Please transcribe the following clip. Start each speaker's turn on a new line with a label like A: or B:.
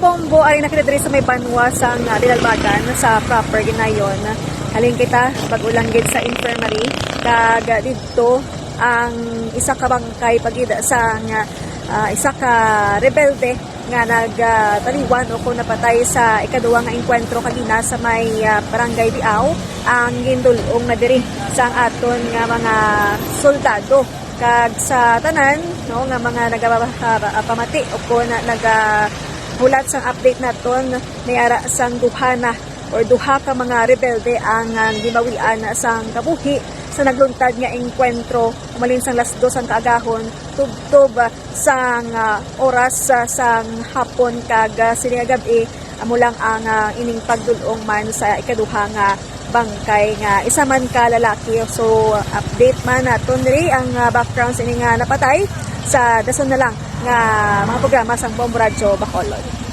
A: kabombo ay nakita diri sa may banwa sa Dinalbagan sa proper ginayon. Halin kita pag-ulang gid sa infirmary kag didto ang isa ka bangkay pagid sa isa ka rebelde nga nagtaliwan o kung napatay sa ikaduwa nga enkwentro kanina sa may barangay Diaw ang gindulong na diri sa aton nga mga soldado kag sa tanan no nga mga nagapamati o kung nagahulat sang update naton may ara sang duhana or duha ka mga rebelde ang gibawian sang kabuhi sa nagluntad nga engkwentro umalin sang las 2 ang kaagahon tubtob sang oras sang hapon kag sini gabi amo lang ang ining pagdulong man sa ikaduha nga bangkay nga isa man ka lalaki. So update man naton diri ang background sa ining napatay sa dason na lang nga mga programa sang Bombo Radyo Bacolod.